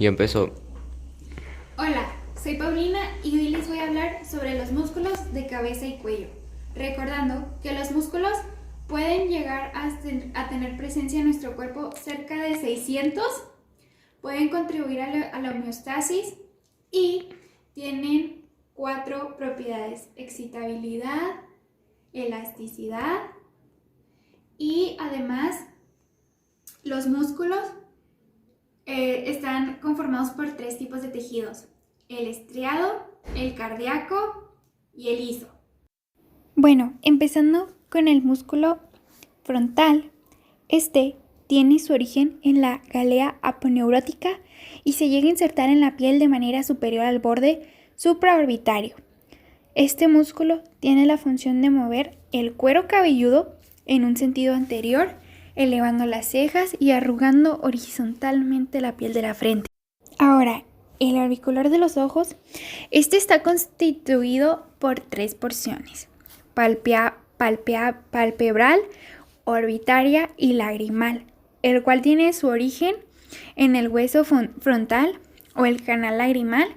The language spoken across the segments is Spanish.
Ya empezó. Hola, soy Paulina y hoy les voy a hablar sobre los músculos de cabeza y cuello. Recordando que los músculos pueden llegar a tener presencia en nuestro cuerpo cerca de 600, pueden contribuir a la homeostasis y tienen 4 propiedades: excitabilidad, elasticidad y además los músculos están conformados por 3 tipos de tejidos: el estriado, el cardíaco y el liso. Bueno, empezando con el músculo frontal, este tiene su origen en la gálea aponeurótica y se llega a insertar en la piel de manera superior al borde supraorbitario. Este músculo tiene la función de mover el cuero cabelludo en un sentido anterior, elevando las cejas y arrugando horizontalmente la piel de la frente. Ahora, el auricular de los ojos, este está constituido por 3 porciones: palpebral, orbitaria y lagrimal, el cual tiene su origen en el hueso frontal o el canal lagrimal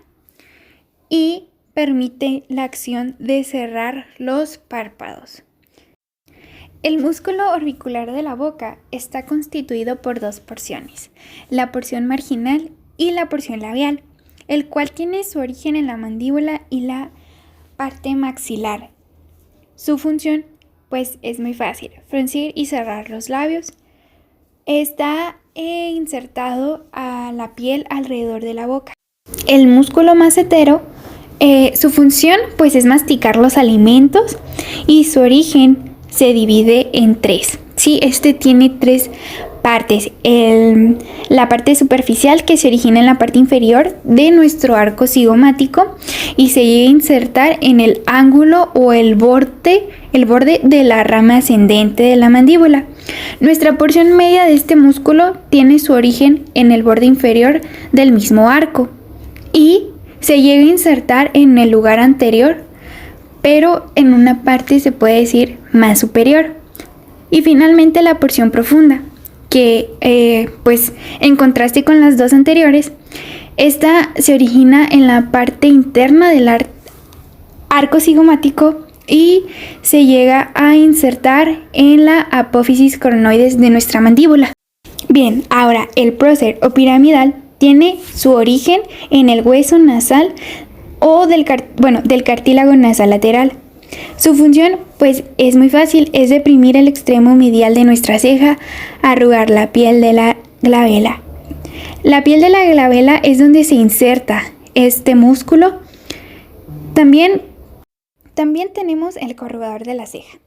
y permite la acción de cerrar los párpados. El músculo orbicular de la boca está constituido por 2 porciones, la porción marginal y la porción labial, el cual tiene su origen en la mandíbula y la parte maxilar. Su función, pues, es muy fácil: fruncir y cerrar los labios. Está insertado a la piel alrededor de la boca. El músculo macetero, su función, pues, es masticar los alimentos y su origen se divide en 3. Sí, este tiene 3 partes. La parte superficial, que se origina en la parte inferior de nuestro arco cigomático y se llega a insertar en el ángulo o el borde de la rama ascendente de la mandíbula. Nuestra porción media de este músculo tiene su origen en el borde inferior del mismo arco y se llega a insertar en el lugar anterior, pero en una parte, se puede decir, más superior. Y finalmente la porción profunda, que pues en contraste con las dos anteriores, esta se origina en la parte interna del arco cigomático y se llega a insertar en la apófisis coronoides de nuestra mandíbula. Bien, ahora el prócer o piramidal tiene su origen en el hueso nasal o del cartílago nasal lateral. Su función, pues, es muy fácil: es deprimir el extremo medial de nuestra ceja, arrugar la piel de la glabela. La piel de la glabela es donde se inserta este músculo. También tenemos el corrugador de la ceja.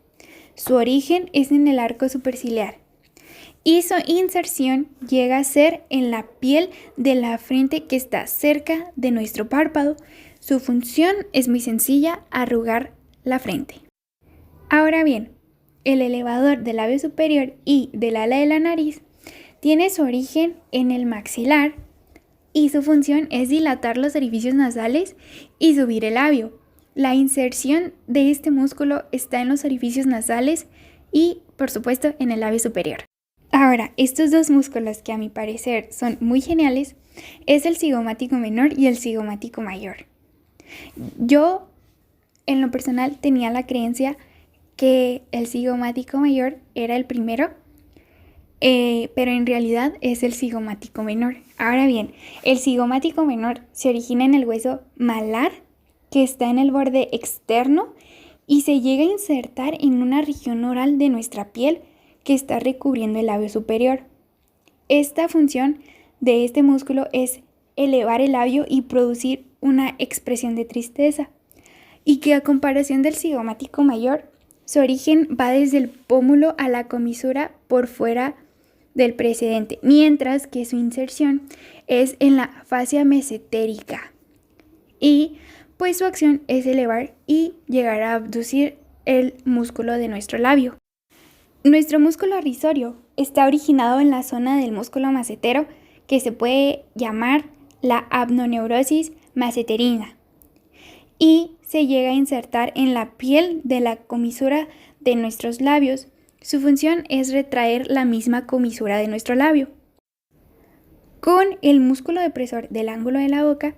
Su origen es en el arco superciliar y su inserción llega a ser en la piel de la frente, que está cerca de nuestro párpado. Su función es muy sencilla: arrugar la frente. Ahora bien, el elevador del labio superior y del ala de la nariz tiene su origen en el maxilar y su función es dilatar los orificios nasales y subir el labio. La inserción de este músculo está en los orificios nasales y, por supuesto, en el labio superior. Ahora, estos 2 músculos, que a mi parecer son muy geniales, es el cigomático menor y el cigomático mayor. Yo, en lo personal, tenía la creencia que el cigomático mayor era el primero, pero en realidad es el cigomático menor. Ahora bien, el cigomático menor se origina en el hueso malar, que está en el borde externo, y se llega a insertar en una región oral de nuestra piel que está recubriendo el labio superior. Esta función de este músculo es elevar el labio y producir una expresión de tristeza, y que, a comparación del cigomático mayor, su origen va desde el pómulo a la comisura por fuera del precedente, mientras que su inserción es en la fascia mesetérica y, pues, su acción es elevar y llegar a abducir el músculo de nuestro labio. Nuestro músculo risorio está originado en la zona del músculo macetero, que se puede llamar la abnoneurosis maceterina, y se llega a insertar en la piel de la comisura de nuestros labios. Su función es retraer la misma comisura de nuestro labio. Con el músculo depresor del ángulo de la boca,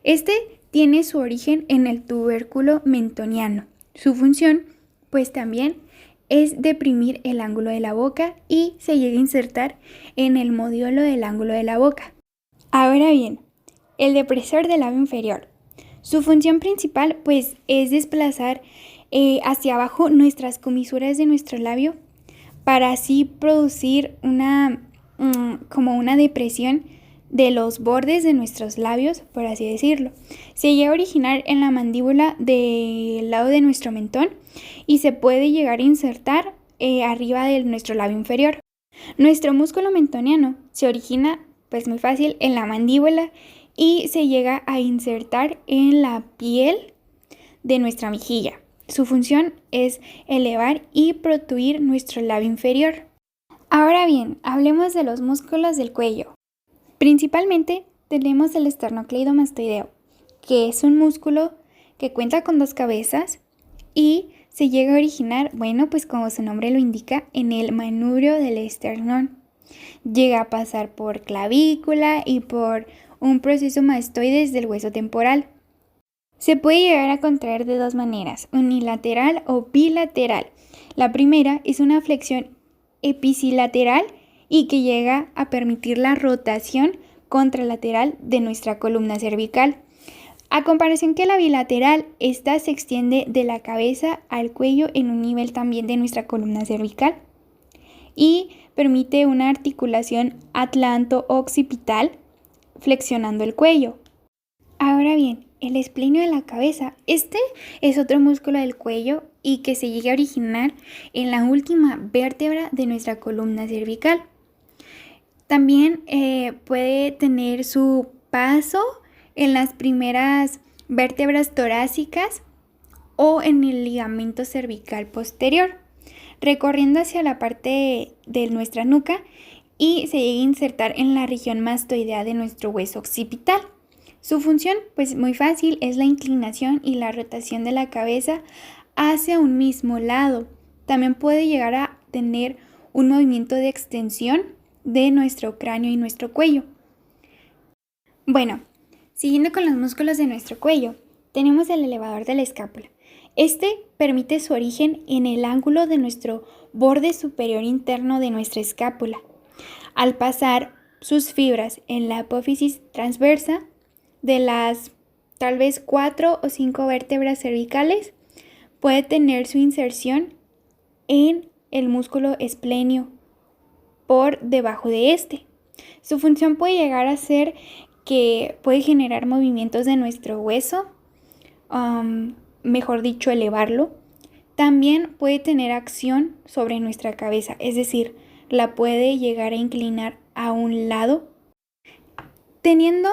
este tiene su origen en el tubérculo mentoniano. Su función, pues también es deprimir el ángulo de la boca y se llega a insertar en el modiolo del ángulo de la boca. Ahora bien, el depresor del labio inferior. Su función principal, pues, es desplazar hacia abajo nuestras comisuras de nuestro labio para así producir como una depresión de los bordes de nuestros labios, por así decirlo. Se llega a originar en la mandíbula del lado de nuestro mentón y se puede llegar a insertar arriba de nuestro labio inferior. Nuestro músculo mentoniano se origina, pues muy fácil, en la mandíbula y se llega a insertar en la piel de nuestra mejilla. Su función es elevar y protruir nuestro labio inferior. Ahora bien, hablemos de los músculos del cuello. Principalmente tenemos el esternocleidomastoideo, que es un músculo que cuenta con 2 cabezas y se llega a originar, bueno, pues como su nombre lo indica, en el manubrio del esternón. Llega a pasar por clavícula y por un proceso mastoides del hueso temporal. Se puede llegar a contraer de 2 maneras, unilateral o bilateral. La primera es una flexión episilateral y que llega a permitir la rotación contralateral de nuestra columna cervical. A comparación que la bilateral, esta se extiende de la cabeza al cuello en un nivel también de nuestra columna cervical y permite una articulación atlanto-occipital flexionando el cuello. Ahora bien, el esplenio de la cabeza. Este es otro músculo del cuello y que se llega a originar en la última vértebra de nuestra columna cervical. También puede tener su paso en las primeras vértebras torácicas o en el ligamento cervical posterior, recorriendo hacia la parte de nuestra nuca y se llega a insertar en la región mastoidea de nuestro hueso occipital. Su función, pues muy fácil, es la inclinación y la rotación de la cabeza hacia un mismo lado. También puede llegar a tener un movimiento de extensión de nuestro cráneo y nuestro cuello. Bueno, siguiendo con los músculos de nuestro cuello, tenemos el elevador de la escápula. Este permite su origen en el ángulo de nuestro borde superior interno de nuestra escápula. Al pasar sus fibras en la apófisis transversa de las tal vez 4 o 5 vértebras cervicales, puede tener su inserción en el músculo esplenio por debajo de este. Su función puede llegar a ser que puede generar movimientos de nuestro hueso, mejor dicho, elevarlo. También puede tener acción sobre nuestra cabeza, es decir, la puede llegar a inclinar a un lado, teniendo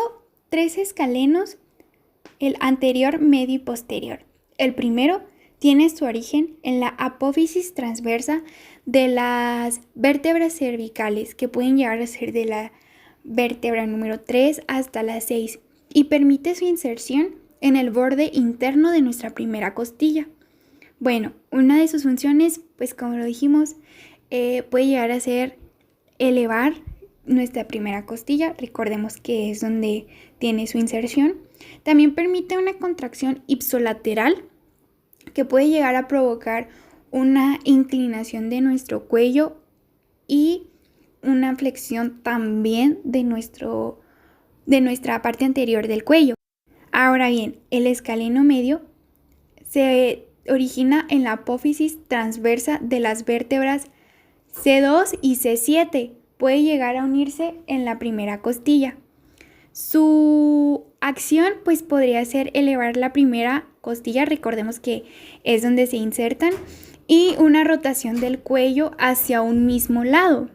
3 escalenos, el anterior, medio y posterior. El primero tiene su origen en la apófisis transversa de las vértebras cervicales, que pueden llegar a ser de la vértebra número 3 hasta la 6, y permite su inserción en el borde interno de nuestra primera costilla. Bueno, una de sus funciones, pues como lo dijimos, puede llegar a ser elevar nuestra primera costilla, recordemos que es donde tiene su inserción. También permite una contracción ipsolateral que puede llegar a provocar una inclinación de nuestro cuello y una flexión también de nuestra parte anterior del cuello. Ahora bien, el escaleno medio se origina en la apófisis transversa de las vértebras C2 y C7. Puede llegar a unirse en la primera costilla. Su acción pues podría ser elevar la primera costilla, recordemos que es donde se insertan, y una rotación del cuello hacia un mismo lado.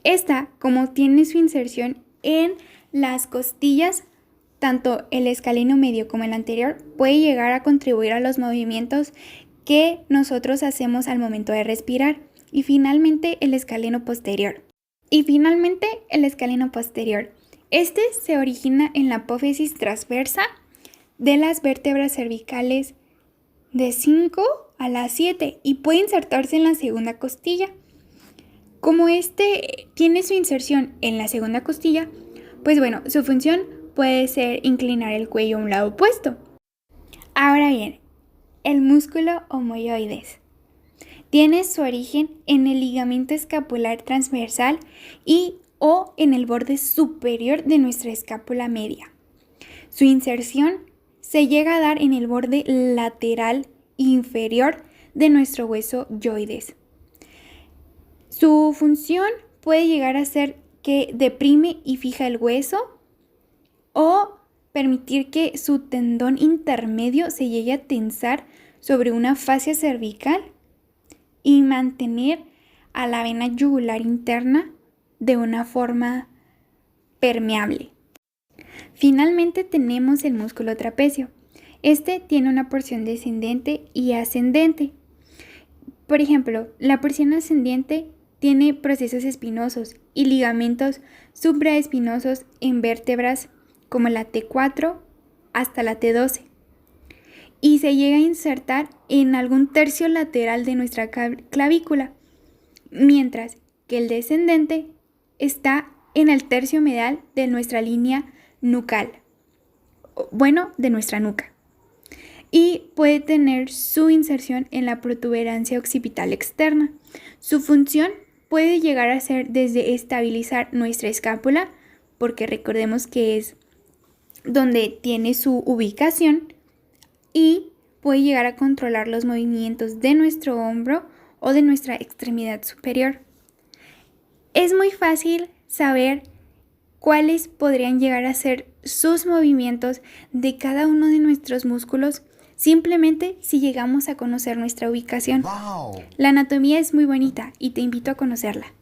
Esta, como tiene su inserción en las costillas, tanto el escaleno medio como el anterior, puede llegar a contribuir a los movimientos que nosotros hacemos al momento de respirar. Y finalmente el escaleno posterior. Este se origina en la apófisis transversa de las vértebras cervicales de 5 a la 7 y puede insertarse en la segunda costilla. Como este tiene su inserción en la segunda costilla, Pues bueno, su función puede ser inclinar el cuello a un lado opuesto. Ahora bien, el músculo omoioides tiene su origen en el ligamento escapular transversal y o en el borde superior de nuestra escápula media. Su inserción se llega a dar en el borde lateral inferior de nuestro hueso yoides. Su función puede llegar a ser que deprime y fija el hueso o permitir que su tendón intermedio se llegue a tensar sobre una fascia cervical y mantener a la vena yugular interna de una forma permeable. Finalmente tenemos el músculo trapecio. Este tiene una porción descendente y ascendente. Por ejemplo, la porción ascendente tiene procesos espinosos y ligamentos supraespinosos en vértebras como la T4 hasta la T12 y se llega a insertar en algún tercio lateral de nuestra clavícula, mientras que el descendente está en el tercio medial de nuestra línea nucal, de nuestra nuca, y puede tener su inserción en la protuberancia occipital externa. Su función puede llegar a ser desde estabilizar nuestra escápula, porque recordemos que es donde tiene su ubicación, y puede llegar a controlar los movimientos de nuestro hombro o de nuestra extremidad superior. Es muy fácil saber cuáles podrían llegar a ser sus movimientos de cada uno de nuestros músculos simplemente si llegamos a conocer nuestra ubicación. ¡Wow! La anatomía es muy bonita y te invito a conocerla.